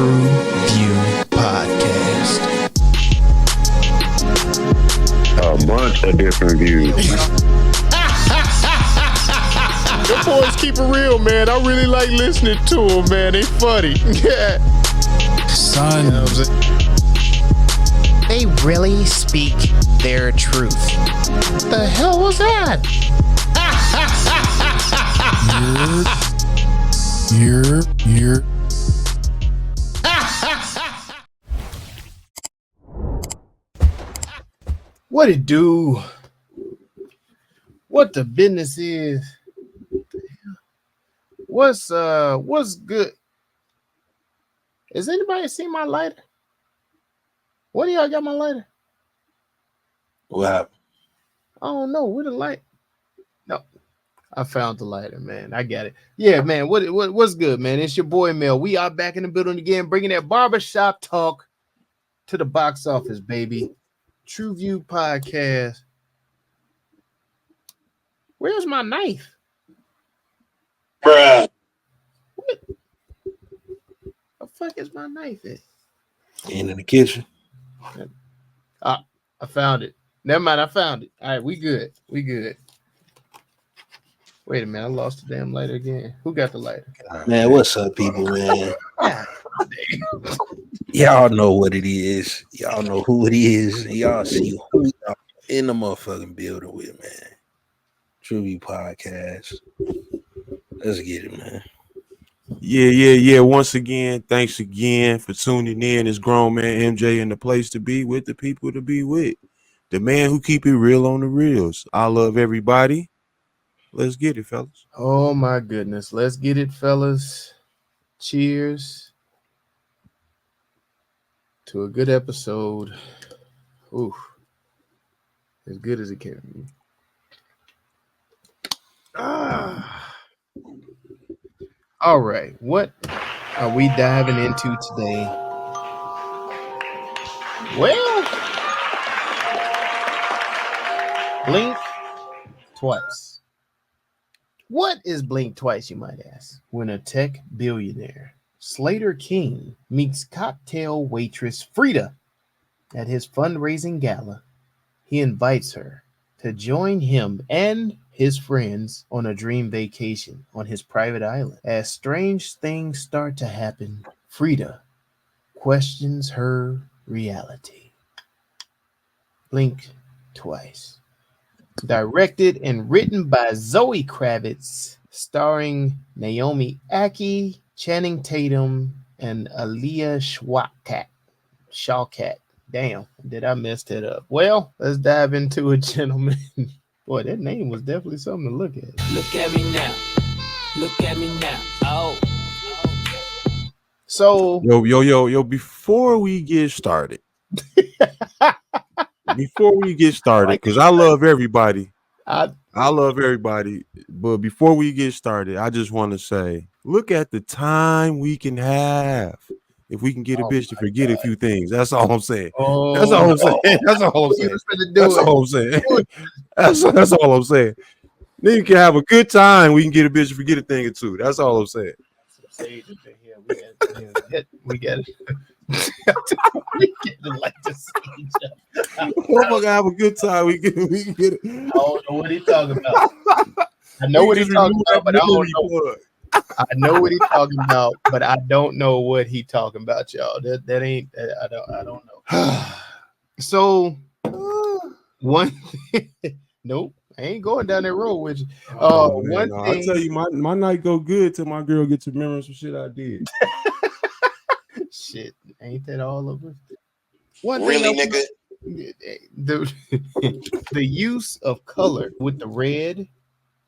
TruVue Podcast. A bunch of different views. The boys keep it real, man. I really like listening to them, man. They funny. Yeah. Son. You know what I'm saying? They really speak their truth. The hell was that? You're. What it do? What the business is? What's good? Has anybody seen my lighter? What do y'all got my lighter? What happened? I don't know. Where the light? No, I found the lighter, man. I got it. Yeah, man. What's good, man? It's your boy Mel. We are back in the building again, bringing that barbershop talk to the box office, baby. TruVue Podcast. Where's my knife? Bruh. What the fuck is my knife at? In the kitchen. I found it. Never mind, I found it. All right, we good. We good. Wait a minute, I lost the damn lighter again. Who got the lighter? Man, what's up, people, man? Y'all know what it is. Y'all know who it is. Y'all see who y'all in the motherfucking building with, man. TruVue Podcast. Let's get it, man. Yeah. Once again, thanks again for tuning in. It's grown man MJ and the place to be with, the people to be with. The man who keep it real on the reels. I love everybody. Let's get it, fellas. Oh my goodness. Let's get it, fellas. Cheers to a good episode. Ooh. As good as it can be. All right. What are we diving into today? Well, Blink Twice. What is Blink Twice, you might ask? When a tech billionaire, Slater King, meets cocktail waitress Frida at his fundraising gala, he invites her to join him and his friends on a dream vacation on his private island. As strange things start to happen, Frida questions her reality. Blink Twice. Directed and written by Zoë Kravitz, starring Naomi Ackie, Channing Tatum, and Aaliyah Shawkat. Damn, did I mess that up? Well, let's dive into it, gentlemen. Boy, that name was definitely something to look at. Look at me now. Look at me now. Oh. So, Yo, before we get started, because I love everybody. I love everybody. But before we get started, I just want to say, look at the time we can have if we can get a bitch to forget a few things. That's all I'm saying. That's all I'm saying. That's all I'm saying. That's all I'm saying. Then you can have a good time. We can get a bitch to forget a thing or two. That's all I'm saying. We got it. Like the sage. We're gonna have a good time. We can get it. I don't know what he's talking about. I know what he's talking about, but I don't know. I know what he's talking about, but I don't know what he's talking about, y'all. That ain't. I don't know. So one. Nope. I ain't going down that road with you. One thing, I tell you, my night go good till my girl gets to remember some shit I did. Shit, ain't that all of it? One really, nigga. The use of color with the red,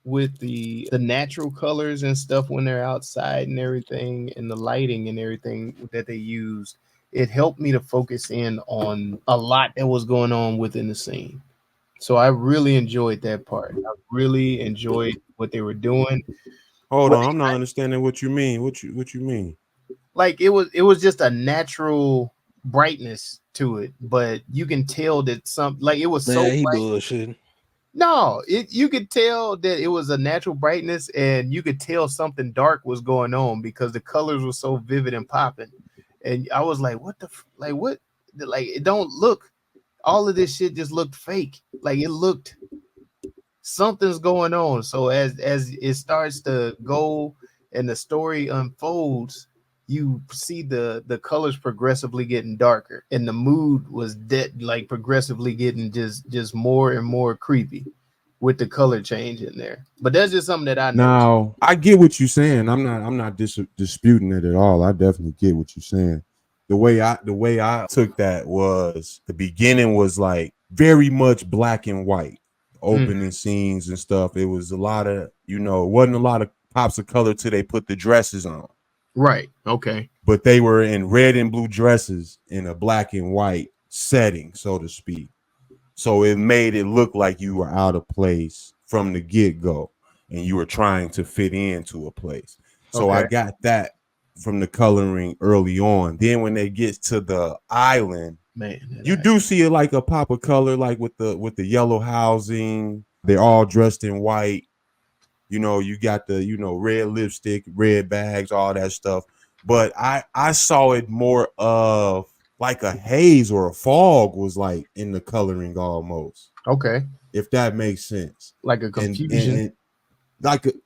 with the natural colors and stuff when they're outside and everything, and the lighting and everything that they used, it helped me to focus in on a lot that was going on within the scene. So I really enjoyed that part. I really enjoyed what they were doing. Hold on, I'm not understanding what you mean. What you mean? Like it was just a natural brightness to it, but you can tell that it was so he bright. bullshit. No, you could tell that it was a natural brightness, and you could tell something dark was going on because the colors were so vivid and popping. And I was like, what what? Like, it don't look, all of this shit just looked fake. Like, it looked, something's going on. So as it starts to go and the story unfolds, you see the colors progressively getting darker, and the mood was like progressively getting just more and more creepy with the color change in there. But that's just something that I know. Now, I get what you're saying. I'm not disputing it at all. I definitely get what you're saying. The way I took that was the beginning was like very much black and white, opening scenes and stuff. It was a lot of, it wasn't a lot of pops of color till they put the dresses on. Right. Okay. But they were in red and blue dresses in a black and white setting, so to speak. So it made it look like you were out of place from the get-go and you were trying to fit into a place. So I got that from the coloring early on. Then when they get to the island, man, you do see it like a pop of color, like with the yellow housing. They're all dressed in white. You got the, red lipstick, red bags, all that stuff. But I saw it more of like a haze or a fog was like in the coloring almost. Okay. If that makes sense. Like a confusion. And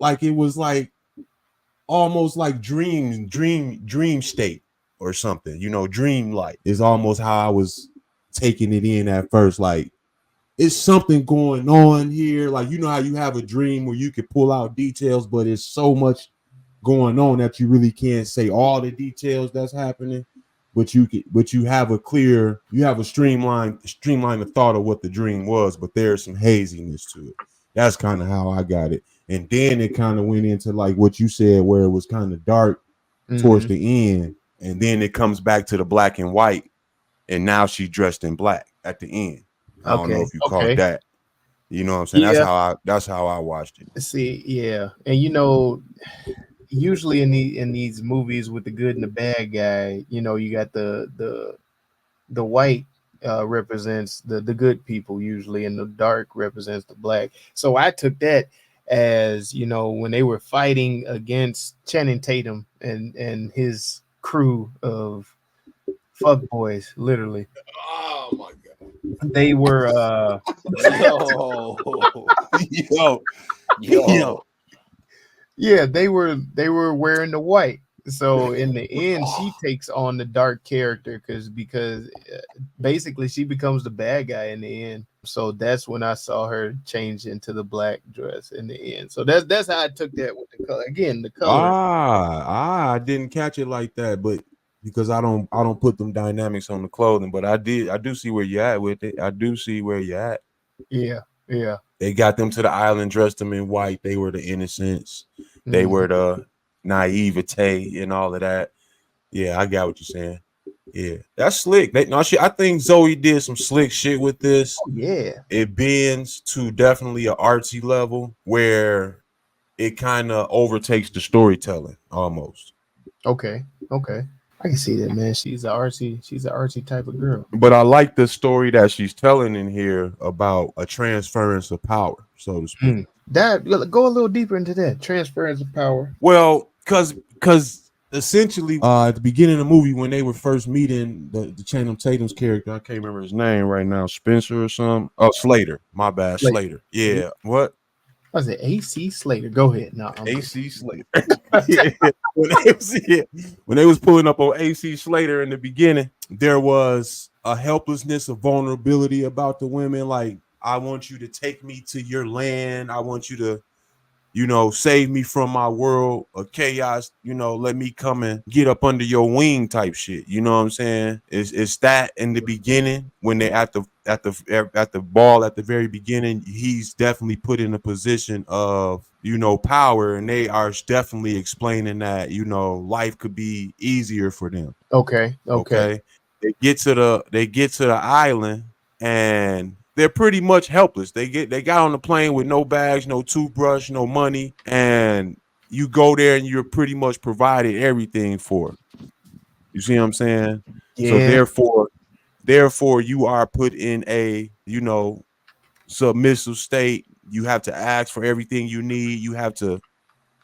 like it was like almost like dream state or something, dreamlike is almost how I was taking it in at first. Like, it's something going on here. Like, how you have a dream where you could pull out details, but it's so much going on that you really can't say all the details that's happening. But you have a streamlined of thought of what the dream was, but there's some haziness to it. That's kind of how I got it. And then it kind of went into like what you said, where it was kind of dark towards the end, and then it comes back to the black and white, and now she's dressed in black at the end. I don't know if you call it that. You know what I'm saying? Yeah. That's how I watched it. See, yeah. And usually in these movies with the good and the bad guy, you got the white represents the good people usually, and the dark represents the black. So I took that as, when they were fighting against Channing Tatum and his crew of fuck boys, literally. Oh my god. They were yo. Yeah, they were wearing the white. So in the end, she takes on the dark character because basically she becomes the bad guy in the end. So that's when I saw her change into the black dress in the end. So that's how I took that with the color. Again, the color. I didn't catch it like that, but because I don't put them dynamics on the clothing, but I do see where you're at with it. I do see where you're at. Yeah. They got them to the island, dressed them in white. They were the innocents. They were the naivete and all of that. Yeah, I got what you're saying. Yeah, that's slick. I think Zoe did some slick shit with this. Oh, yeah. It bends to definitely an artsy level where it kind of overtakes the storytelling almost. Okay. I can see that, man. She's an artsy type of girl. But I like the story that she's telling in here about a transference of power, so to speak. That go a little deeper into that transference of power. Well, because essentially, at the beginning of the movie, when they were first meeting the Channing Tatum's character, I can't remember his name right now, Spencer or something. Oh, Slater. My bad, Slater. Yeah. What? I said AC Slater. Go ahead. No, AC Slater. Yeah. When they was pulling up on AC Slater in the beginning, there was a helplessness, a vulnerability about the women. Like, I want you to take me to your land. I want you to, save me from my world of chaos. Let me come and get up under your wing type shit. You know what I'm saying? It's that in the beginning when they're at the ball at the very beginning. He's definitely put in a position of power, and they are definitely explaining that life could be easier for them. Okay. They get to the island and they're pretty much helpless. They got on the plane with no bags, no toothbrush, no money, and you go there and you're pretty much provided everything for. You see what I'm saying? Yeah. So therefore you are put in a submissive state. You have to ask for everything you need. You have to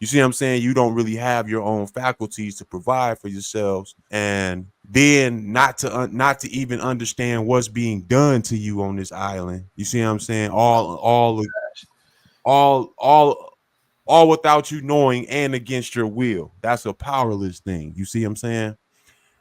You see what I'm saying? You don't really have your own faculties to provide for yourselves, and then not to even understand what's being done to you on this island. You see what I'm saying? All without you knowing and against your will. That's a powerless thing. You see what I'm saying?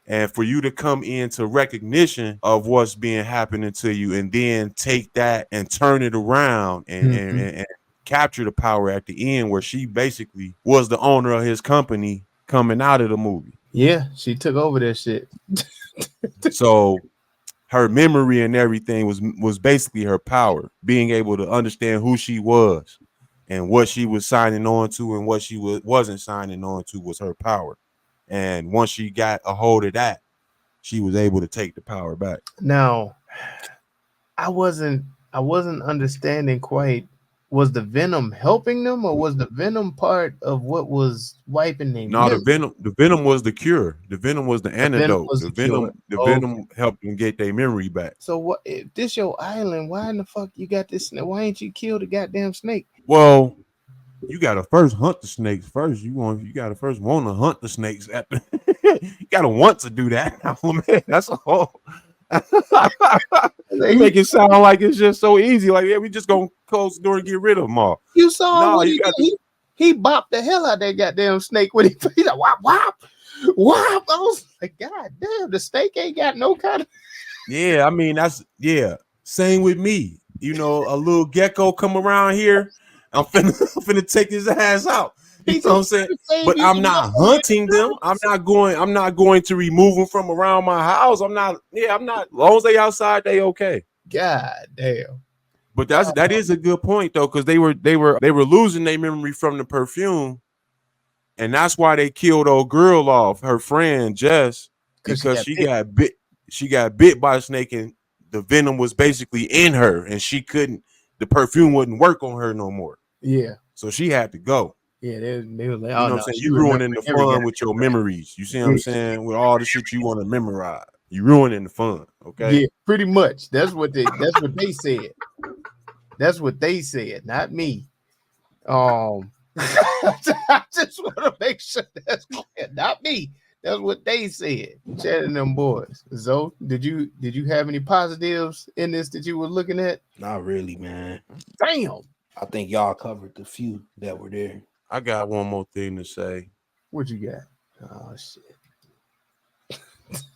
And for you to come into recognition of what's being happening to you, and then take that and turn it around and capture the power at the end, where she basically was the owner of his company coming out of the movie. Yeah, she took over that shit. So her memory and everything was basically her power, being able to understand who she was and what she was signing on to, and what she wasn't signing on to was her power. And once she got a hold of that, she was able to take the power back. Now, I wasn't understanding quite. Was the venom helping them, or was the venom part of what was wiping them? No, the venom was the cure. The venom was the antidote. The venom helped them get their memory back. So what? If this your island, why in the fuck you got this snake? Why ain't you killed the goddamn snake? Well, you gotta first hunt the snakes first. You gotta first want to hunt the snakes. You gotta want to do that. Oh, man, that's a whole. They make it sound like it's just so easy. Like, yeah, we just gonna close the door and get rid of them all. You saw what he did. He bopped the hell out of that goddamn snake when he like whop whop whop. I was like, God damn, the snake ain't got no kind of. Yeah, I mean same with me. You know, a little gecko come around here, I'm finna take his ass out. You know what I'm saying? But I'm not hunting them. I'm not going to remove them from around my house. I'm not. As long as they outside, they okay. God damn. But that is a good point though, because they were losing their memory from the perfume, and that's why they killed old girl off, her friend Jess, because she got bit. She got bit by a snake, and the venom was basically in her, and she couldn't. The perfume wouldn't work on her no more. Yeah. So she had to go. Yeah, they were like, you know what I'm saying? You ruining the fun with your memories. You see what I'm saying? With all the shit you want to memorize, you ruining the fun. Okay. Yeah, pretty much. That's what they said. That's what they said, not me. I just want to make sure that's clear. Not me. That's what they said. Chad and them boys. Zoe, did you have any positives in this that you were looking at? Not really, man. Damn. I think y'all covered the few that were there. I got one more thing to say. What you got? Oh shit.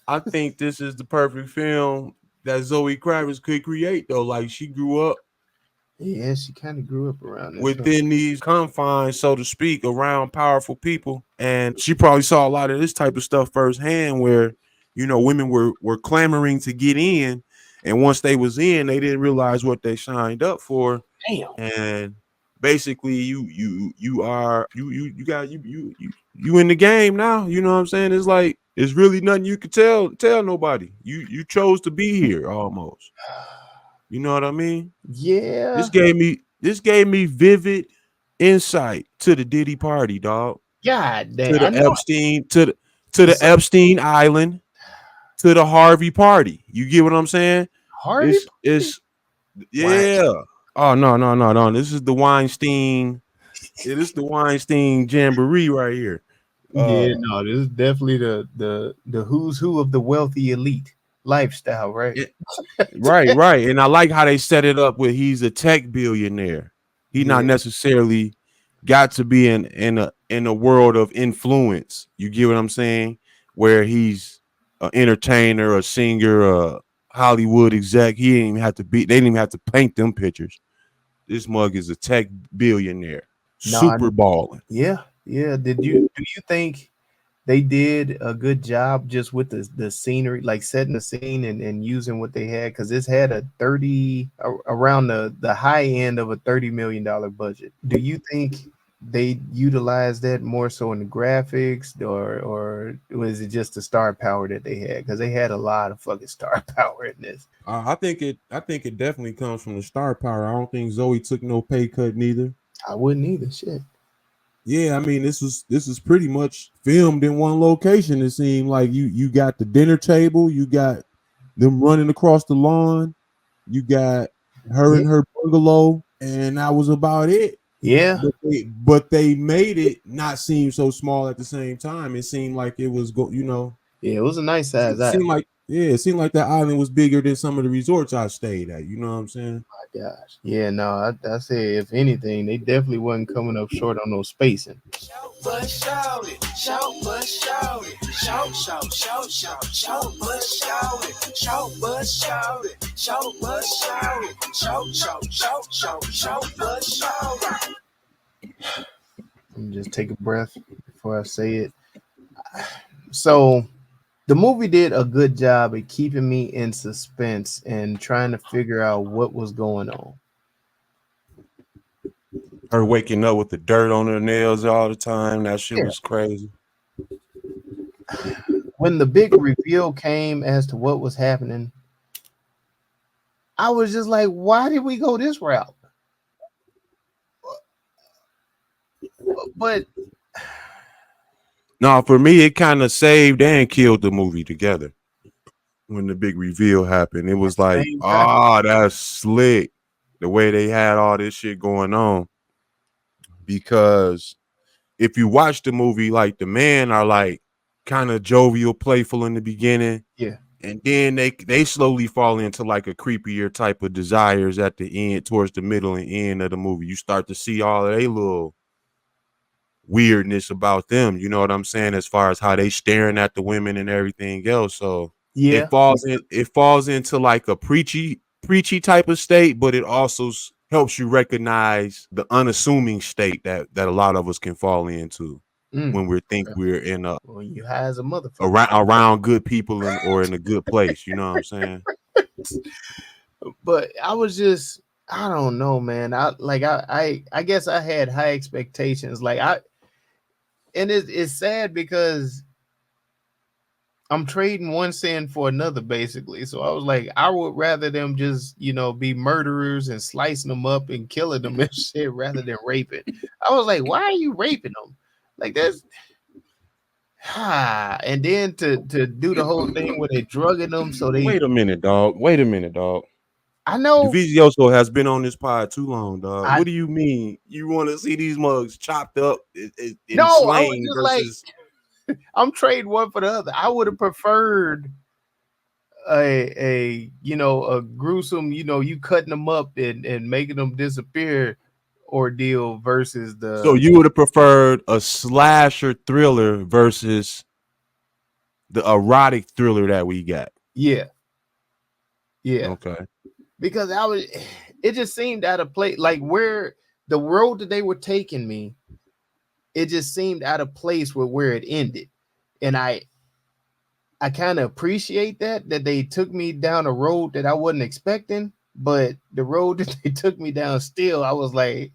I think this is the perfect film that Zoë Kravitz could create, though. Like, she grew up. Yeah, she kind of grew up around within these confines, so to speak, around powerful people. And she probably saw a lot of this type of stuff firsthand, where, you know, women were clamoring to get in. And once they was in, they didn't realize what they signed up for. Damn. And basically you in the game now. You know what I'm saying? It's like, it's really nothing you could tell nobody. You chose to be here almost. You know what I mean? Yeah. This gave me vivid insight to the Diddy party, dog. God damn. To the Epstein, to the Epstein Island, to the Harvey party. You get what I'm saying? Harvey? It's yeah. Wow. Oh no. This is the Weinstein. This is the Weinstein jamboree right here. This is definitely the who's who of the wealthy elite lifestyle, right? Right. And I like how they set it up with he's a tech billionaire. He not necessarily got to be in a world of influence. You get what I'm saying? Where he's an entertainer, a singer, a Hollywood exec. He didn't even have to be. They didn't even have to paint them pictures. This mug is a tech billionaire, super balling. Yeah. Do you think they did a good job just with the scenery, like setting the scene and using what they had? Because this had around the high end of a $30 million budget. Do you think they utilized that more so in the graphics, or was it just the star power that they had? Because they had a lot of fucking star power in this. I think it definitely comes from the star power. I don't think Zoe took no pay cut neither. I wouldn't either. Shit. Yeah, I mean, this is pretty much filmed in one location. It seemed like you got the dinner table, you got them running across the lawn, you got her in her bungalow, and that was about it. Yeah. But they made it not seem so small at the same time. It seemed like it was Yeah, it was a nice size it seemed island. it seemed like that island was bigger than some of the resorts I stayed at. You know what I'm saying? My gosh. Yeah, no, I say if anything, they definitely wasn't coming up short on those spacing. But shout it, shout, but shout it, shout, shout, shout, shout, shout, but shout it, shout, but shout it, shout, but shout it, shout, shout, shout, shout, shout, but shout it. Let me just take a breath before I say it. So the movie did a good job at keeping me in suspense and trying to figure out what was going on. Her waking up with the dirt on her nails all the time. That shit was crazy. When the big reveal came as to what was happening, I was just like, why did we go this route? But no, for me, it kind of saved and killed the movie together. When the big reveal happened, it was like, that's slick. The way they had all this shit going on. Because if you watch the movie, like the men are like kind of jovial, playful in the beginning. Yeah. And then they slowly fall into like a creepier type of desires at the end, towards the middle and end of the movie. You start to see all of their little weirdness about them. You know what I'm saying? As far as how they staring at the women and everything else. So it falls into like a preachy type of state, but it also helps you recognize the unassuming state that a lot of us can fall into when we're in a you high as a motherfucker around good people or in a good place. You know what I'm saying? But I was just, I don't know, man. I guess I had high expectations. And it's sad because I'm trading one sin for another, basically. So I was like, I would rather them just, be murderers and slicing them up and killing them and shit rather than raping. I was like, why are you raping them? Like that's and then to do the whole thing where they drugging them so they Wait a minute, dog. I know Vizioso has been on this pod too long, dog. What do you mean? You want to see these mugs chopped up and slain versus I'm trading one for the other. I would have preferred a gruesome, you cutting them up and making them disappear ordeal versus the. So you would have preferred a slasher thriller versus the erotic thriller that we got. Yeah. Okay. Because it just seemed out of place. Like where the road that they were taking me, it just seemed out of place with where it ended. And I kind of appreciate that they took me down a road that I wasn't expecting, but the road that they took me down still, I was like,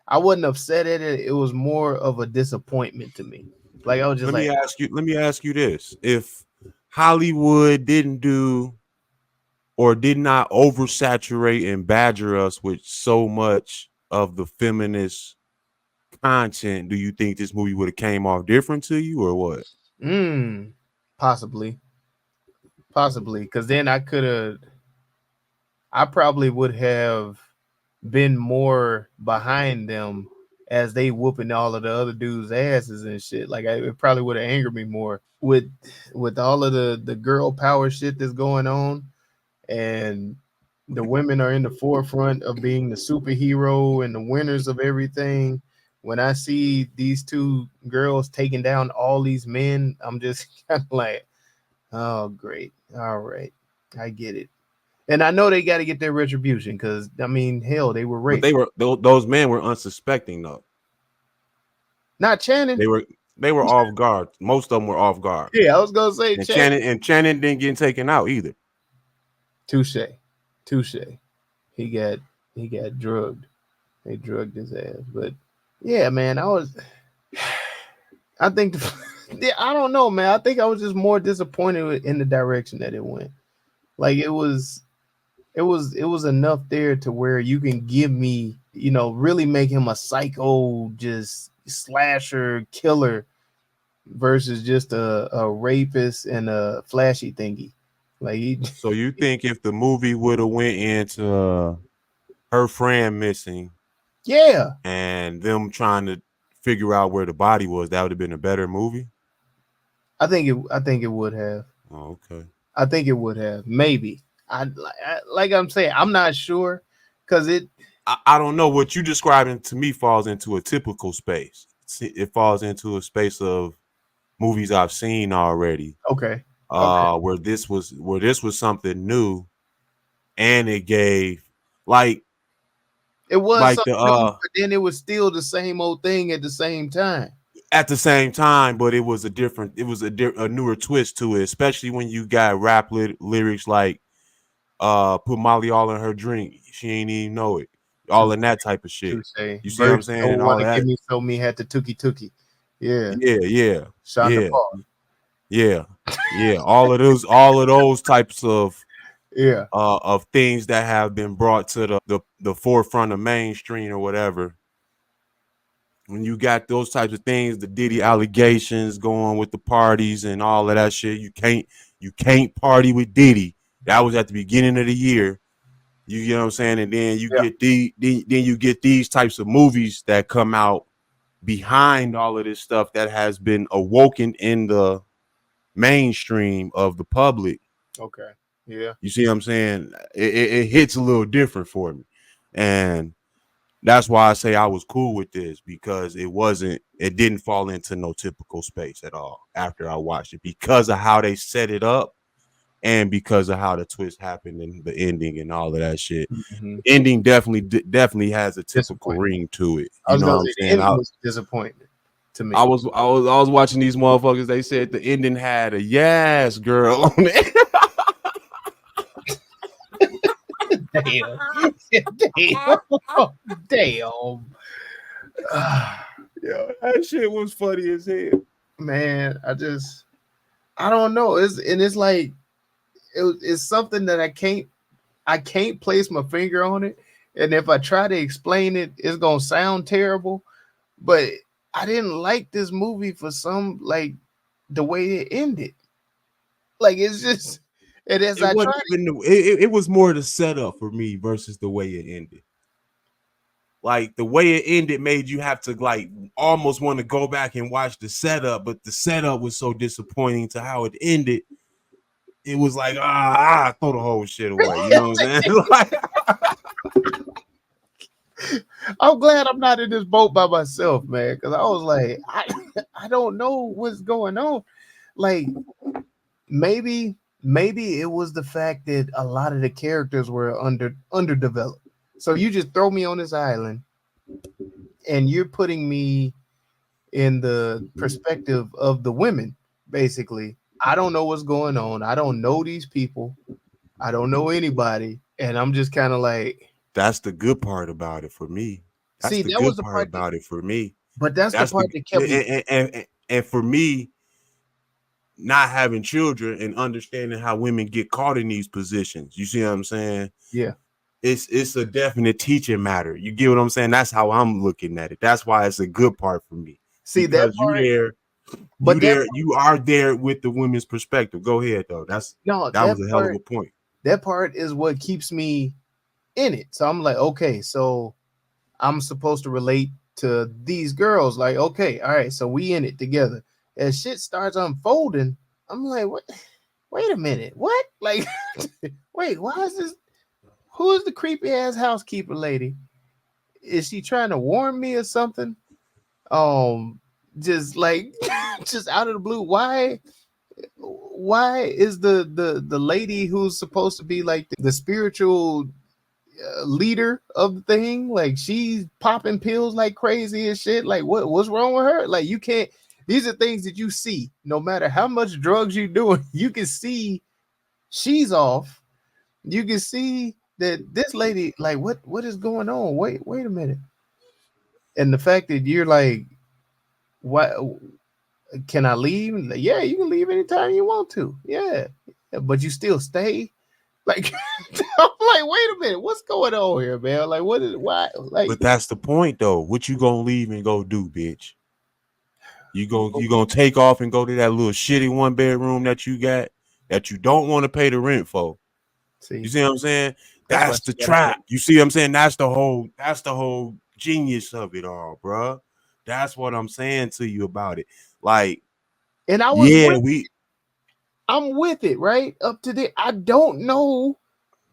I wasn't upset at it. It was more of a disappointment to me. Like I was just let me ask you this. If Hollywood didn't do or did not oversaturate and badger us with so much of the feminist content, do you think this movie would have came off different to you or what? Possibly, because then I probably would have been more behind them as they whooping all of the other dudes' asses and shit. Like it probably would have angered me more with all of the girl power shit that's going on, and the women are in the forefront of being the superhero and the winners of everything. When I see these two girls taking down all these men, I'm just kind of like, oh, great. All right. I get it. And I know they got to get their retribution because, I mean, hell, they were raped. But those men were unsuspecting, though. Not Channing. They were off guard. Most of them were off guard. Yeah, I was going to say Channing didn't get taken out either. Touche. He got drugged. They drugged his ass. But yeah, man, I think I don't know, man. I think I was just more disappointed in the direction that it went. Like it was enough there to where you can give me, really make him a psycho, just slasher killer versus just a rapist and a flashy thingy. So you think if the movie would have went into her friend missing Yeah, and them trying to figure out where the body was, that would have been a better movie. I think it would have. Oh, okay. I think it would have. Maybe. Like I'm saying, I'm not sure because I don't know what you describing to me falls into a typical space. It falls into a space of movies I've seen already. Okay. Where this was something new, and it gave like it was like something the new, but then it was still the same old thing at the same time. At the same time, but it was a newer twist to it, especially when you got rap lyrics like put Molly all in her drink, she ain't even know it, all in that type of shit. You see what I'm saying? And all that. Give me so me had the tookie. Yeah. Yeah. All of those types of things that have been brought to the forefront of mainstream or whatever. When you got those types of things, the Diddy allegations going with the parties and all of that shit, you can't party with Diddy. That was at the beginning of the year. You know what I'm saying? And then you get these types of movies that come out behind all of this stuff that has been awoken in the mainstream of the public. Okay. Yeah. You see what I'm saying? It hits a little different for me. And that's why I say I was cool with this, because it didn't fall into no typical space at all after I watched it, because of how they set it up and because of how the twist happened and the ending and all of that shit. Mm-hmm. Ending definitely has a typical ring to it. You know what I'm saying? The ending was disappointment to me. I was watching these motherfuckers. They said the ending had a yes girl on it. Damn. Yeah, that shit was funny as hell. Man, I don't know. It's like it's something that I can't place my finger on it. And if I try to explain it, it's gonna sound terrible. But I didn't like this movie for some, like, the way it ended. Like, it's just it was more the setup for me versus the way it ended. Like, the way it ended made you have to, like, almost want to go back and watch the setup, but the setup was so disappointing to how it ended. It was like, throw the whole shit away. You know what I'm saying? Like, I'm glad I'm not in this boat by myself, man, because I was like, I don't know what's going on. Like, maybe it was the fact that a lot of the characters were underdeveloped. So you just throw me on this island and you're putting me in the perspective of the women, basically. I don't know what's going on. I don't know these people. I don't know anybody. And I'm just kind of like, that's the good part about it for me. That's the good part about it for me. But that's the part that kept me. And for me, not having children and understanding how women get caught in these positions. You see what I'm saying? Yeah. It's a definite teaching matter. You get what I'm saying? That's how I'm looking at it. That's why it's a good part for me. See, because that part, you are there with the women's perspective. Go ahead though. That was a hell of a point. That part is what keeps me in it. So I'm like, okay, so I'm supposed to relate to these girls. Like, okay, all right, so we in it together. As shit starts unfolding, I'm like, what? Wait a minute, what? Like, wait, why is this? Who is the creepy ass housekeeper lady? Is she trying to warn me or something? Just like, just out of the blue. Why is the lady who's supposed to be like the spiritual leader of the thing, like, she's popping pills like crazy and shit? Like, what's wrong with her? Like, you can't. These are things that you see. No matter how much drugs you're doing, you can see she's off. You can see that this lady, like, what is going on? Wait a minute. And the fact that you're like, what? Can I leave? Like, yeah, you can leave anytime you want to. Yeah, but you still stay. Like, I'm like, wait a minute, what's going on here, man? Like, why? Like, but that's the point, though. What you gonna leave and go do, bitch? You gonna take off and go to that little shitty 1-bedroom that you got that you don't want to pay the rent for? You see what I'm saying? That's the trap. You see what I'm saying? That's the whole genius of it all, bro. That's what I'm saying to you about it. Like, and I'm with it, right? Up to the I don't know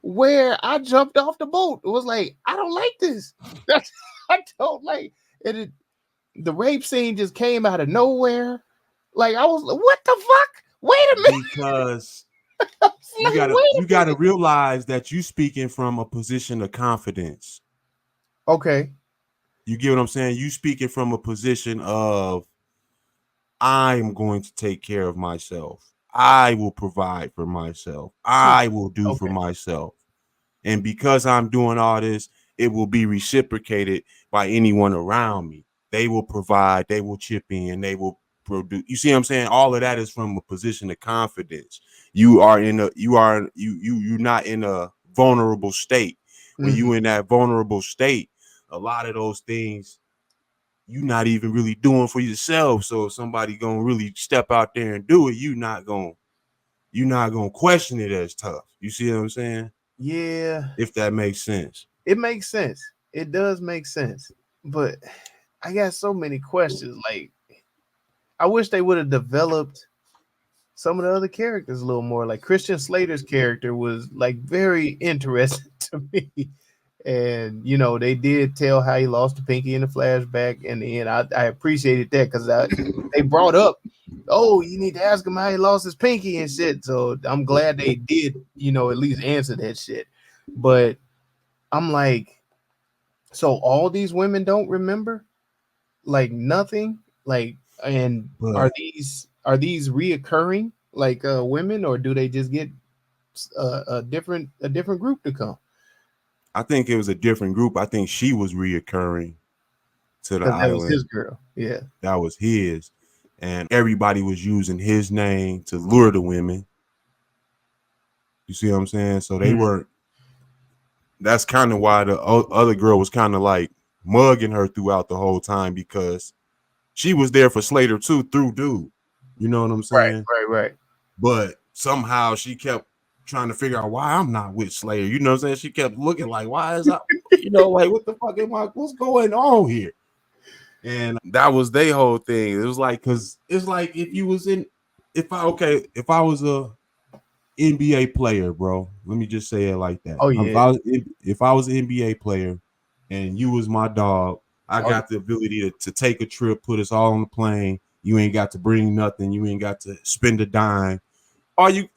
where I jumped off the boat. It was like, I don't like this. I don't like it. The rape scene just came out of nowhere. Like, I was like, what the fuck? Wait a minute. Because like, you gotta realize that you speaking from a position of confidence. Okay. You get what I'm saying? You speaking from a position of, I'm going to take care of myself. I will provide for myself. I will do for myself. And because I'm doing all this, it will be reciprocated by anyone around me. They will provide, they will chip in, they will produce. You see what I'm saying? All of that is from a position of confidence. You're not in a vulnerable state. When you in that vulnerable state, a lot of those things you're not even really doing for yourself. So if somebody gonna really step out there and do it, you're not gonna question it as tough. You see what I'm saying? Yeah. If that makes sense. It makes sense. It does make sense. But I got so many questions. Like, I wish they would have developed some of the other characters a little more. Like Christian Slater's character was like very interesting to me. And they did tell how he lost the pinky in the flashback. In the end, I appreciated that because they brought up, oh, you need to ask him how he lost his pinky and shit. So I'm glad they did, at least answer that shit. But I'm like, so all these women don't remember, like nothing, like, and are these reoccurring like women, or do they just get a different group to come? I think it was a different group. I think she was reoccurring to the island. That was his girl. Yeah. That was his. And everybody was using his name to lure the women. You see what I'm saying? So they weren't. That's kind of why the other girl was kind of like mugging her throughout the whole time, because she was there for Slater too through dude. You know what I'm saying? Right. But somehow she kept trying to figure out why I'm not with Slayer. You know what I'm saying? She kept looking like, why is that? Like, what the fuck what's going on here? And that was their whole thing. It was like, because it's like if I was a NBA player, bro, let me just say it like that. Oh yeah. If I was an NBA player and you was my dog, I got the ability to take a trip, put us all on the plane. You ain't got to bring nothing. You ain't got to spend a dime. Or you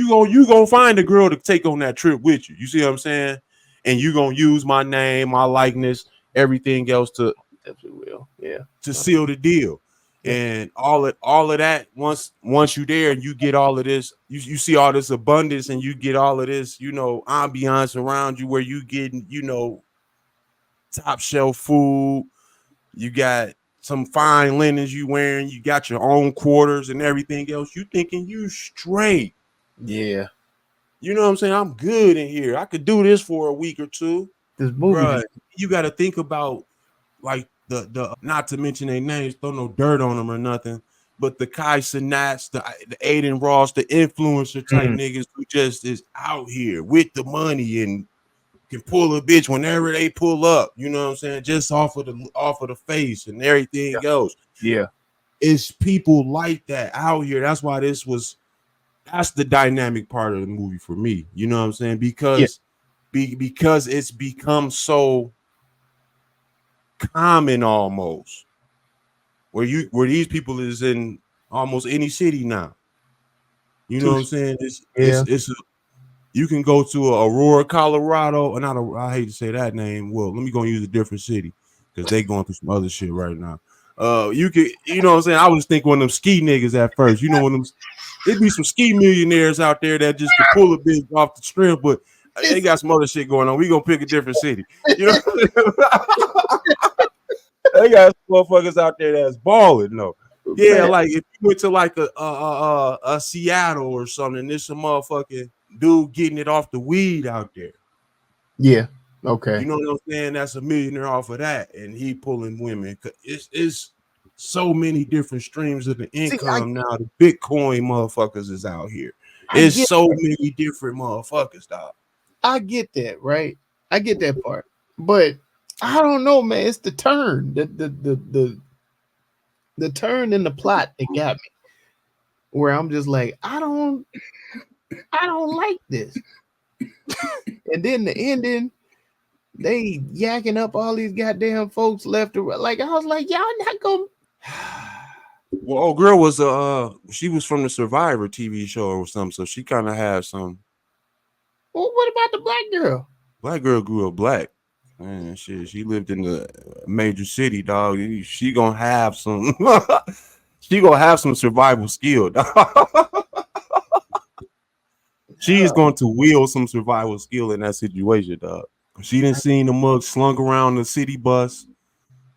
gonna find a girl to take on that trip with you. You see what I'm saying? And you gonna use my name, my likeness, everything else to definitely will. Yeah. To seal the deal. Yeah. And all of that, once you there and you get all of this, you see all this abundance and you get all of this, ambiance around you where you getting, top shelf food, you got some fine linens you wearing, you got your own quarters and everything else. You thinking you straight. Yeah. You know what I'm saying? I'm good in here. I could do this for a week or two. This movie. Bruh, you got to think about like the not to mention their names, throw no dirt on them or nothing, but the Kai Cenats, the Aiden Ross, the influencer type niggas who just is out here with the money and can pull a bitch whenever they pull up, you know what I'm saying? Just off of the face and everything else. Yeah. It's people like that out here. That's why that's the dynamic part of the movie for me. You know what I'm saying? Because it's become so common almost. Where these people is in almost any city now. You know what I'm saying? It's you can go to Aurora, Colorado, and I hate to say that name. Well, let me go and use a different city because they going through some other shit right now. You know what I'm saying? I was thinking one of them ski niggas at first. You know, it'd be some ski millionaires out there that just could pull a bitch off the strip, but they got some other shit going on. We gonna pick a different city. You know, they got motherfuckers out there that's balling though. Yeah, like if you went to like a Seattle or something, there's some motherfucking dude getting it off the weed out there. Yeah. Okay. You know what I'm saying? That's a millionaire off of that, and he pulling women. It's so many different streams of the income now. The Bitcoin motherfuckers is out here. It's so many different motherfuckers, dog. I get that, right? I get that part, but I don't know, man. It's the turn, the turn in the plot that got me. Where I'm just like, I don't like this. And then the ending, they yakking up all these goddamn folks left or right. Like I was like, y'all not gonna. Well, old girl was she was from the Survivor TV show or something, so she kind of had some. Well, what about the black girl? Black girl grew up black. Man, shit, she lived in the major city, dog. She gonna have some. She gonna have some survival skill, dog. She's going to wield some survival skill in that situation, dog. She didn't see the mug slung around the city bus,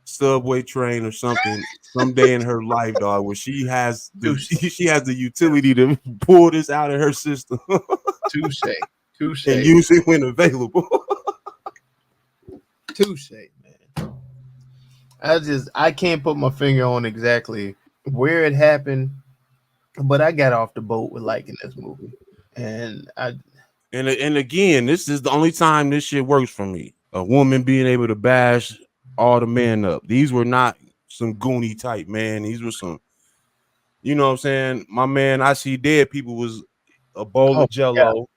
subway train, or something someday in her life, dog, where she has the utility to pull this out of her system. Touche. And use it when available. Touche, man. I can't put my finger on exactly where it happened, but I got off the boat with liking this movie. And again, this is the only time this shit works for me. A woman being able to bash all the men up. These were not some Goonie type, man. These were some, you know what I'm saying? My man, I See Dead People was a bowl of Jello.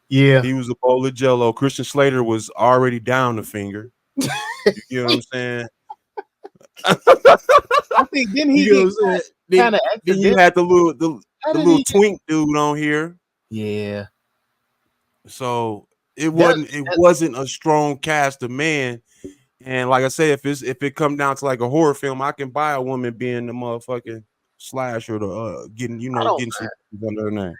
Yeah. He was a bowl of Jello. Christian Slater was already down the finger. You know what I'm saying? I think didn't he kind of then you had the little twink dude on here. Yeah. So it wasn't a strong cast of men. And like I say, if it come down to like a horror film, I can buy a woman being the motherfucking slasher to getting some under her name.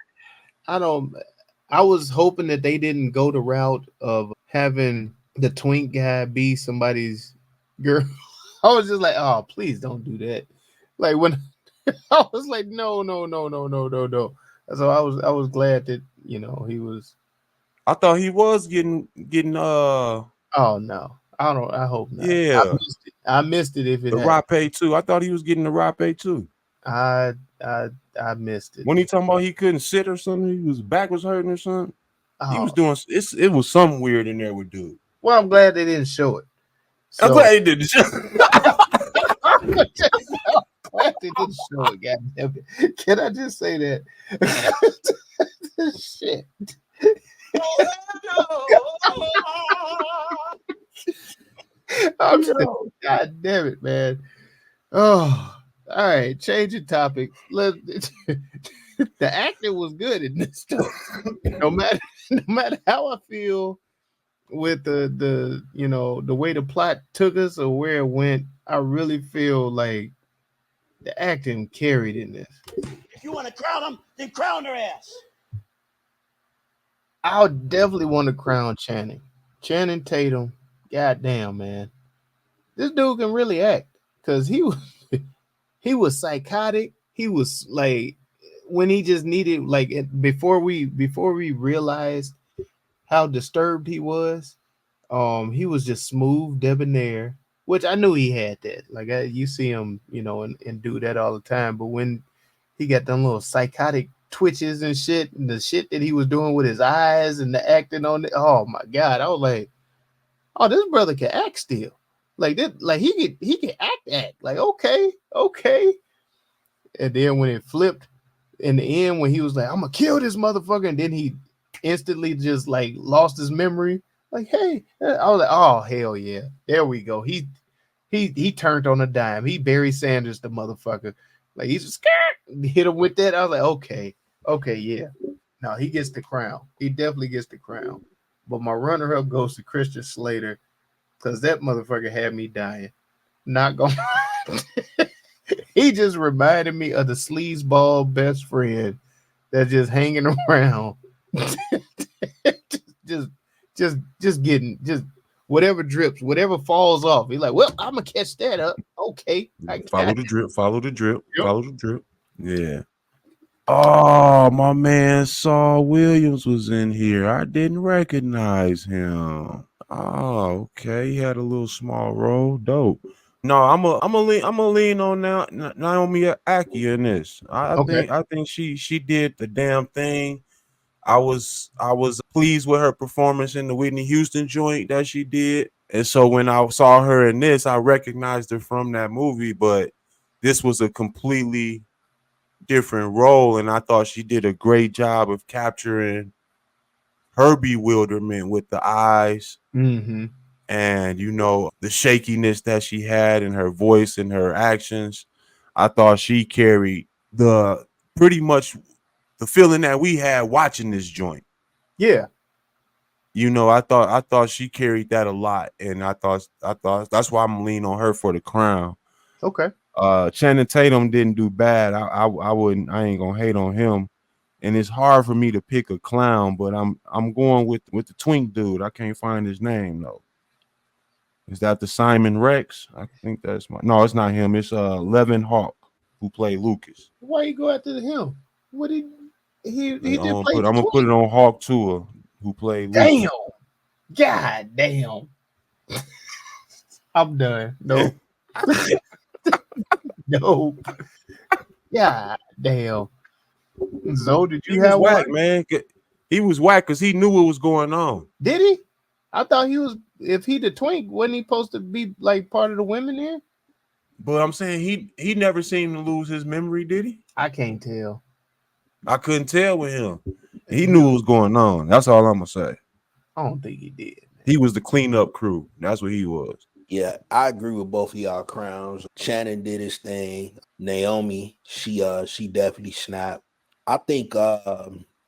I was hoping that they didn't go the route of having the twink guy be somebody's girl. I was just like, oh, please don't do that. Like when I was like, no. So I was glad that he was. I thought he was getting. Oh no, I hope not. Yeah, I missed it. If it the rape too. I thought he was getting the rape too. I missed it. When he talking about he couldn't sit or something, his back was hurting or something. He was doing it was something weird in there with dude. Well, I'm glad they didn't show it. So, I'm glad they didn't show it. Glad they didn't show it. God damn it. Can I just say that? Shit. I'm still, God damn it, man. Oh, all right. Changing topic. The acting was good in this stuff. No matter how I feel with the way the plot took us or where it went, I really feel like the acting carried in this. If you want to crown them, then crown their ass. I would definitely want to crown Channing Tatum. God damn, man. This dude can really act because he was psychotic. He was like when he just needed before we realized how disturbed he was was just smooth debonair, which I knew he had that. Like you see him, and do that all the time. But when he got them little psychotic twitches and shit, and the shit that he was doing with his eyes and the acting on it, oh my God, I was like, oh, this brother can act still. Like that, like he can act. Like, okay. And then when it flipped in the end, when he was like, I'm gonna kill this motherfucker, and then he instantly just like lost his memory. Like, hey, I was like, oh hell yeah, there we go. He turned on a dime. He Barry Sanders the motherfucker. Like he's just hit him with that. I was like, okay, yeah. No, he gets the crown. He definitely gets the crown. But my runner-up goes to Christian Slater because that motherfucker had me dying. Not going. He just reminded me of the sleazeball best friend that's just hanging around, just getting whatever drips, whatever falls off. He's like, well, I'm gonna catch that up. Okay, follow the drip. Yep. Yeah. Oh, my man Saul Williams was in here. I didn't recognize him. Oh, okay. He had a little small role. Dope. No, I'm a lean on now Naomi Ackie in this. I think she did the damn thing. I was pleased with her performance in the Whitney Houston joint that she did. And so when I saw her in this, I recognized her from that movie, but this was a completely different role, and I thought she did a great job of capturing her bewilderment with the eyes Mm-hmm. and the shakiness that she had in her voice and her actions. I thought she carried the pretty much the feeling that we had watching this joint. Yeah. I thought she carried that a lot, and I thought that's why I'm leaning on her for the crown. Okay. Channing Tatum didn't do bad. I ain't gonna hate on him. And it's hard for me to pick a clown, but I'm going with the twink dude. I can't find his name though. Is that the Simon Rex? I think that's no, it's not him. It's Levin Hawk who played Lucas. Why you go after him? What did he did I'm play? gonna put it on Hawk Tua, who played Damn. Lucas. God damn. I'm done. No. No. God damn. So did you have whack, one? man? He was whack because he knew what was going on. Did he? I thought he was. If he the twink, wasn't he supposed to be like part of the women there? But I'm saying he never seemed to lose his memory, did he? I can't tell. I couldn't tell with him. He knew what was going on. That's all I'm gonna say. I don't think he did. He was the cleanup crew. That's what he was. Yeah, I agree with both of y'all crowns. Shannon did his thing. Naomi, she definitely snapped. I think I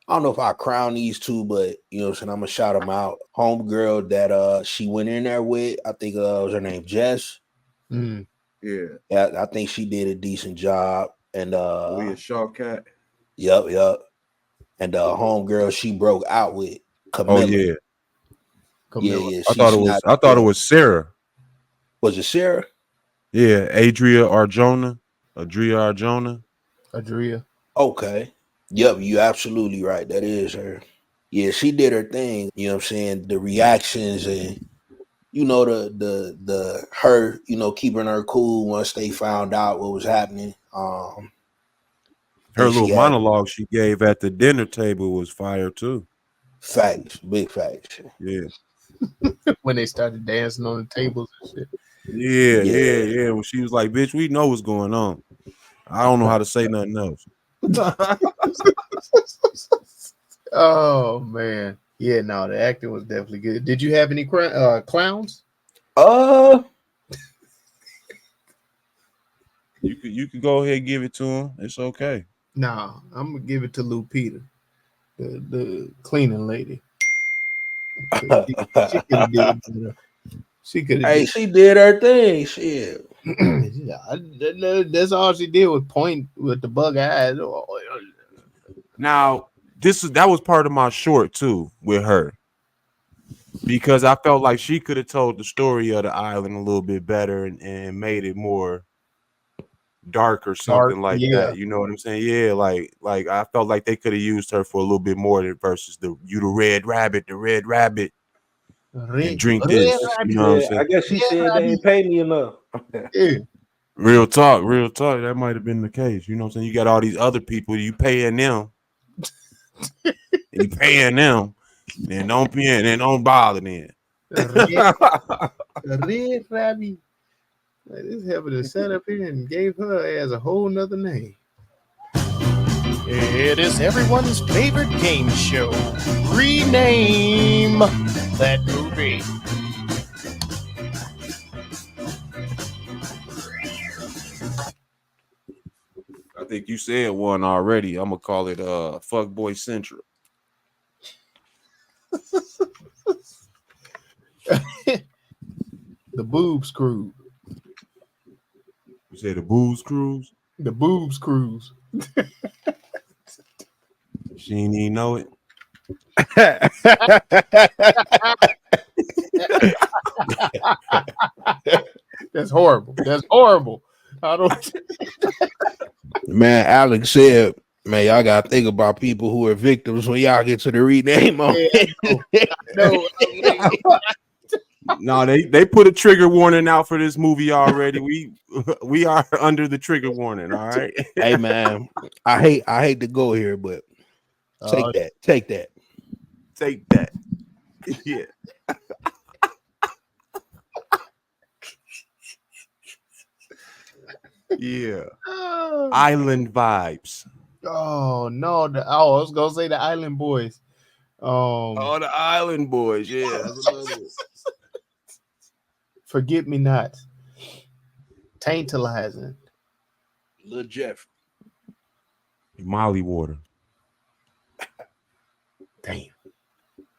don't know if I crown these two, but I'm gonna shout them out. Homegirl that she went in there with, I think was her name Jess. Mm. Yeah, I think she did a decent job. And Leah Shawkat. Yep. And homegirl she broke out with Camilla. Oh yeah. Yeah. I thought it was Sarah. Was it Sarah? Yeah, Adria Arjona. Okay. Yep, you absolutely right. That is her. Yeah, she did her thing. You know what I'm saying? The reactions and the her, keeping her cool once they found out what was happening. Her little monologue she gave at the dinner table was fire too. Facts, big facts. Yeah. When they started dancing on the tables and shit. Yeah. When she was like, "Bitch, we know what's going on." I don't know how to say nothing else. Oh man, yeah. No, the acting was definitely good. Did you have any clowns? You can go ahead and give it to him. It's okay. Nah, I'm gonna give it to Lupita, the cleaning lady. She could have. Hey, she did her thing. Shit. That's all she did was point with the bug eyes. Now, that was part of my short too with her, because I felt like she could have told the story of the island a little bit better and made it more dark or something like that. You know what I'm saying? Yeah, like I felt like they could have used her for a little bit more versus the red rabbit, and drink this. You know what I'm saying? I guess she said they ain't pay me enough. Yeah. Real talk. That might have been the case. You know what I'm saying? You got all these other people, you paying them. Then don't bother them. Red rabbit. This happened to set up here and gave her as a whole nother name. It is everyone's favorite game show. Rename that movie. I think you said one already. I'm gonna call it Fuckboy Central. The Boobs Cruise. You said the Boobs Cruise? The Boobs Cruise. She ain't even know it. That's horrible. That's horrible. I don't. Man, Alex said, "Man, y'all gotta think about people who are victims when y'all get to the rename on it." No, they put a trigger warning out for this movie already. We are under the trigger warning. All right. Hey man, I hate to go here, but take that. Yeah. Yeah. Oh, Island vibes. oh no! I was gonna say the Island Boys. Oh, the Island Boys. Yeah. That's another one. Forget Me Not. Tantalizing. Lil Jeff. Molly water. Damn.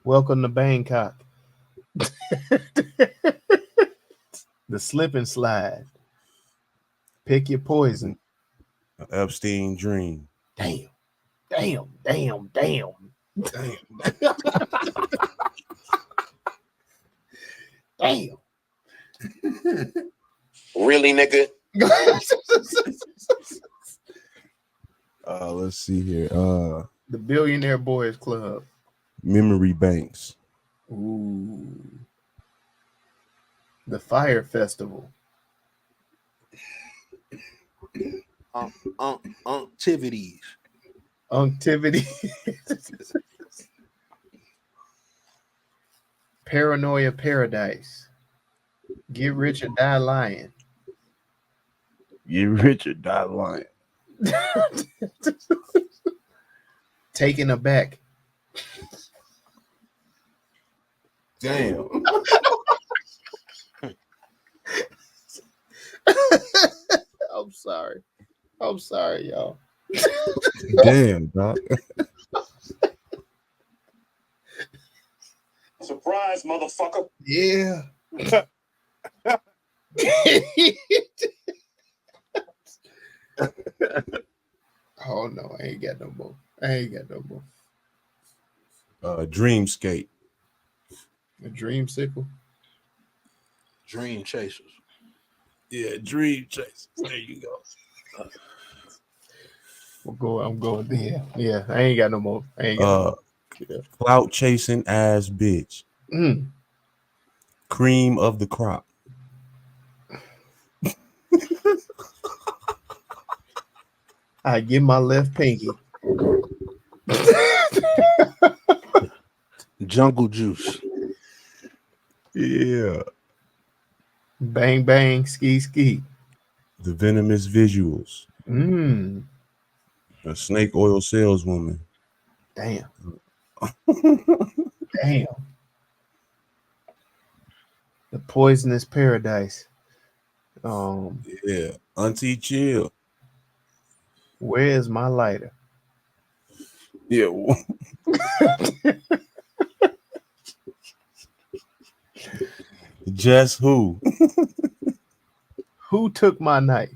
Welcome to Bangkok. The Slip and Slide. Pick Your Poison. Epstein dream. Damn. Damn. Damn. Damn. Damn. Damn. Really, nigga? Let's see here. The Billionaire Boys Club. Memory banks. Ooh. The Fire Festival. Activities. Unctivity. Paranoia Paradise. Get Rich or Die Lying. Get rich or die lying. Taken Aback. Damn. I'm sorry, y'all. Damn, dog. Surprise, motherfucker. Yeah. Oh no, I ain't got no more. Dreamscape. A Dreamsicle. Dream chasers. Yeah, dream chase. There you go. I'm going there. Yeah, I ain't got no more. Clout chasing ass bitch. Cream of the crop. I give my left pinky. Jungle juice. Yeah. Bang bang ski ski. The venomous visuals. A snake oil saleswoman. Damn. Damn. The Poisonous Paradise. Yeah. Auntie chill. Where's my lighter? Yeah. Just who? Who took my knife?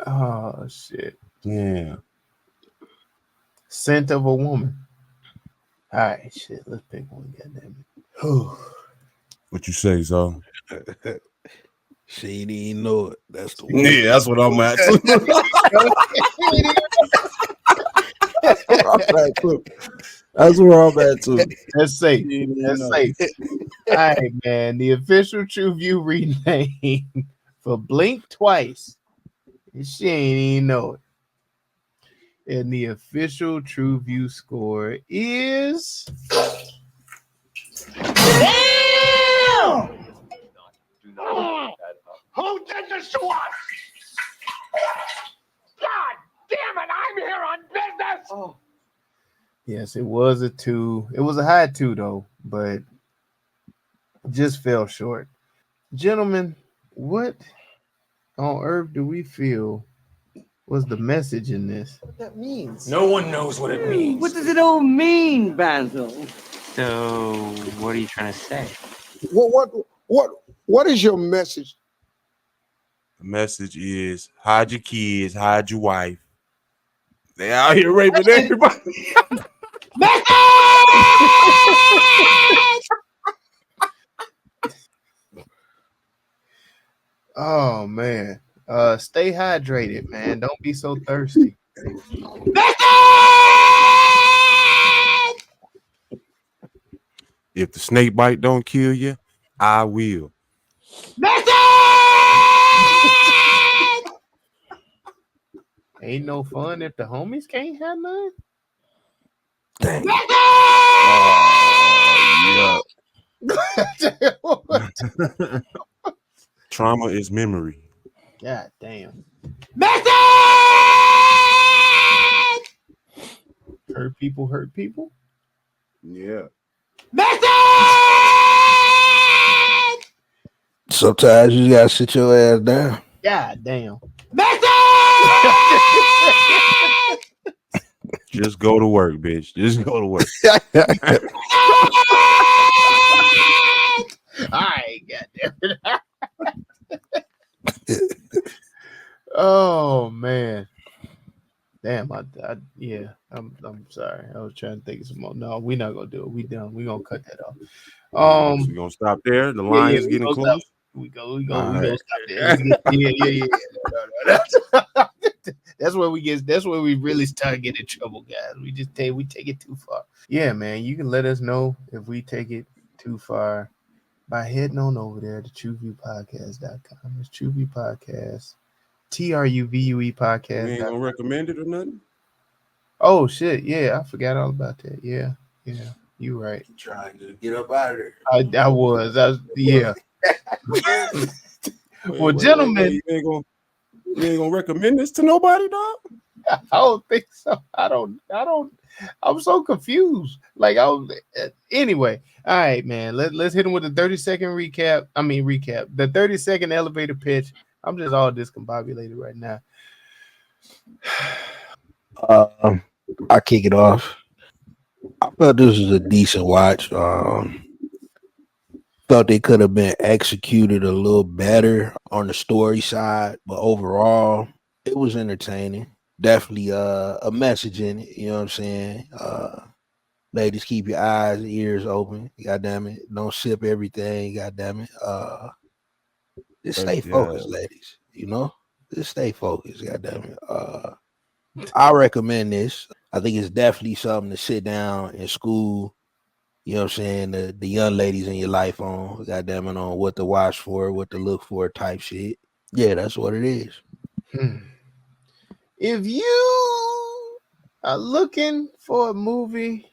Oh shit. Yeah. Scent of a Woman. All right, shit. Let's pick one. Goddamn it. What you say, Zo? She didn't even know it. That's the one. Yeah, that's what I'm at. That's where I'm at too. That's safe. That's safe. All right, man. The official TruVue rename for Blink Twice. She ain't even know it. And the official TruVue score is. Damn! Who did this to us? God damn it! I'm here on business. Oh. Yes, it was a 2. It was a high 2 though, but just fell short. Gentlemen, what on earth do we feel was the message in this? What that means? No one knows what it means. What does it all mean, Basil? So, what are you trying to say? What is your message? The message is hide your kids, hide your wife. They out here raping everybody. Oh man. Stay hydrated, man. Don't be so thirsty. If the snake bite don't kill you, I will. Ain't no fun if the homies can't have none. Dang. Trauma is memory. God damn. Hurt people. Yeah. Sometimes you gotta sit your ass down. God damn. Just go to work, bitch. Just go to work. All right, goddamn it. Oh man. Damn, I'm sorry. I was trying to think of some more. No, we're not gonna do it. We done. We're gonna cut that off. So we're gonna stop there. The line is getting close. We gonna stop there. Yeah. No. That's where we really start getting in trouble, guys. We take it too far. Yeah, man. You can let us know if we take it too far by heading on over there to TruVuePodcast.com. It's TruVue Podcast. TruVue Podcast. We ain't gonna recommend it or nothing. Oh shit! Yeah, I forgot all about that. Yeah. You right. Trying to get up out of there. I was. Yeah. Well, gentlemen, you ain't gonna recommend this to nobody, dog. I don't think so. I don't. I'm so confused. Anyway. All right, man. Let's hit him with the 30-second recap. The 30-second elevator pitch. I'm just all discombobulated right now. I kick it off. I felt this was a decent watch. Felt they could have been executed a little better on the story side, but overall, it was entertaining. Definitely a message in it. You know what I'm saying? Ladies, keep your eyes and ears open. God damn it. Don't sip everything. God damn it. Just stay focused, ladies. You know? Just stay focused. God damn it. I recommend this. I think it's definitely something to sit down in school. You know what I'm saying? The young ladies in your life on. God damn it, on what to watch for, what to look for type shit. Yeah, that's what it is. If you are looking for a movie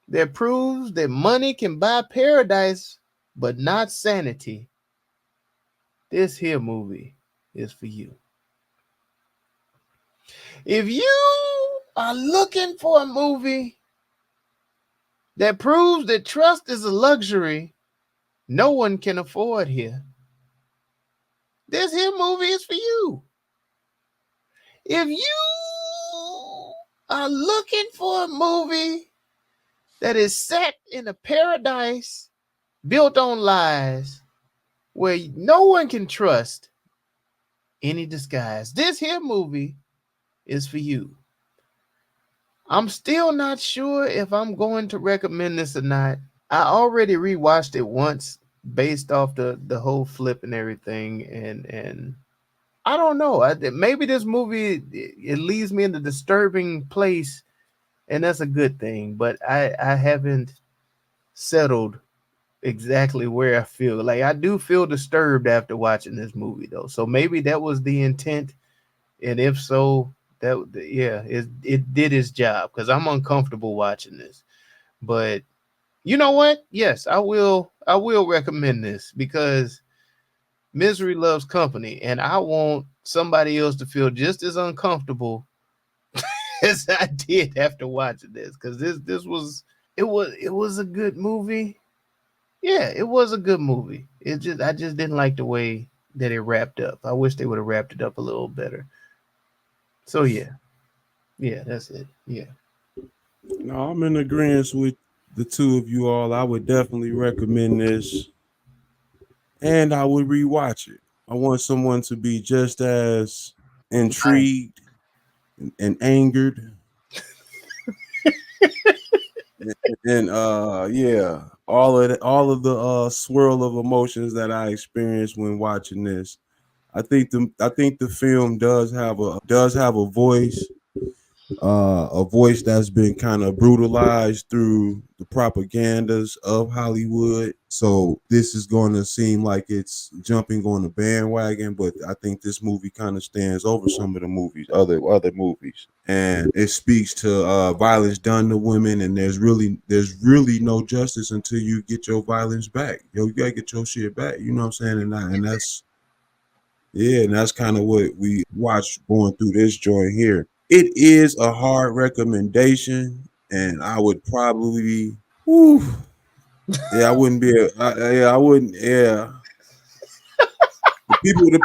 that proves that money can buy paradise, but not sanity, this here movie is for you. If you are looking for a movie that proves that trust is a luxury no one can afford here, this here movie is for you. If you are looking for a movie that is set in a paradise built on lies where no one can trust any disguise, this here movie is for you. I'm still not sure if I'm going to recommend this or not. I already rewatched it once based off the whole flip and everything, and I don't know. Maybe this movie it leaves me in a disturbing place, and that's a good thing. But I haven't settled exactly where I feel. Like I do feel disturbed after watching this movie, though. So maybe that was the intent, and if so, it did its job because I'm uncomfortable watching this. But you know what? Yes, I will recommend this because misery loves company, and I want somebody else to feel just as uncomfortable as I did after watching this. Because this was a good movie. Yeah, it was a good movie. I just didn't like the way that it wrapped up. I wish they would have wrapped it up a little better. So yeah, that's it. Yeah. No, I'm in agreement with the two of you all. I would definitely recommend this, and I would rewatch it. I want someone to be just as intrigued and angered, and all of the swirl of emotions that I experienced when watching this. I think the film does have a voice, a voice that's been kind of brutalized through the propagandas of Hollywood. So this is going to seem like it's jumping on the bandwagon, but I think this movie kind of stands over some of the movies, other movies, and it speaks to violence done to women. And there's really no justice until you get your violence back. You gotta get your shit back. You know what I'm saying? And that's and that's kind of what we watched going through this joint here. It is a hard recommendation, and I would probably, I wouldn't be, I wouldn't. The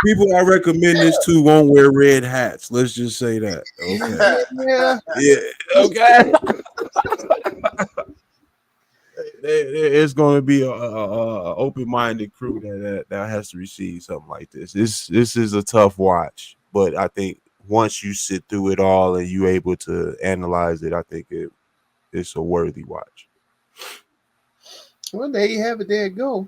people I recommend this to won't wear red hats. Let's just say that. Okay. It's going to be a open-minded crew that has to receive something like this. This is a tough watch, but I think once you sit through it all and you're able to analyze it, I think it's a worthy watch. Well, there you have it. There you go.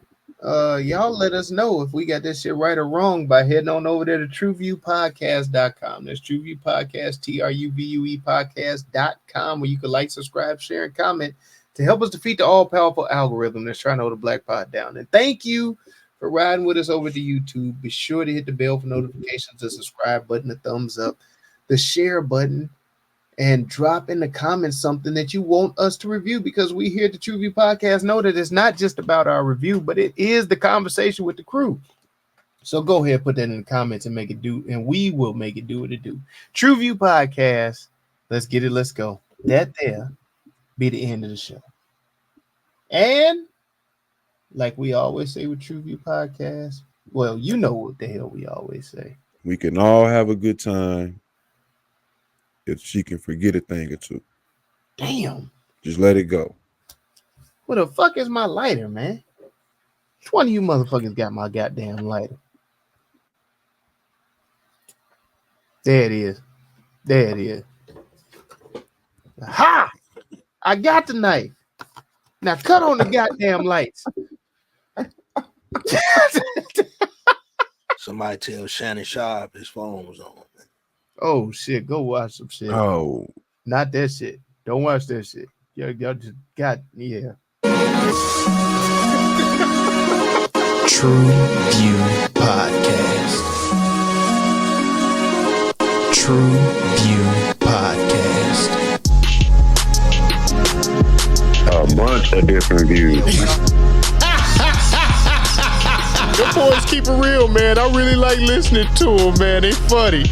Y'all let us know if we got this shit right or wrong by heading on over there to TruVuePodcast.com. That's TruVue Podcast, TruVue Podcast.com, where you can like, subscribe, share, and comment to help us defeat the all-powerful algorithm that's trying to hold the Black Pod down. And thank you for riding with us over to YouTube. Be sure to hit the bell for notifications, the subscribe button, the thumbs up, the share button, and drop in the comments something that you want us to review, because we here at the TruVue Podcast know that it's not just about our review, but it is the conversation with the crew. So go ahead, put that in the comments and make it do, and we will make it do what it do. TruVue Podcast. Let's get it. Let's go. That there be the end of the show. And like we always say with TruVue Podcast, well, you know what the hell we always say. We can all have a good time if she can forget a thing or two. Damn. Just let it go. What the fuck is my lighter, man? Which one of you motherfuckers got my goddamn lighter? There it is. There it is. Ha! I got the knife. Now cut on the goddamn lights. Somebody tell Shannon Sharp his phone was on. Oh shit, go watch some shit. Oh, not that shit. Don't watch that shit. Y'all just got TruVue Podcast. TruVue Podcast. A bunch of different views. Your boys keep it real, man. I really like listening to them, man. They funny.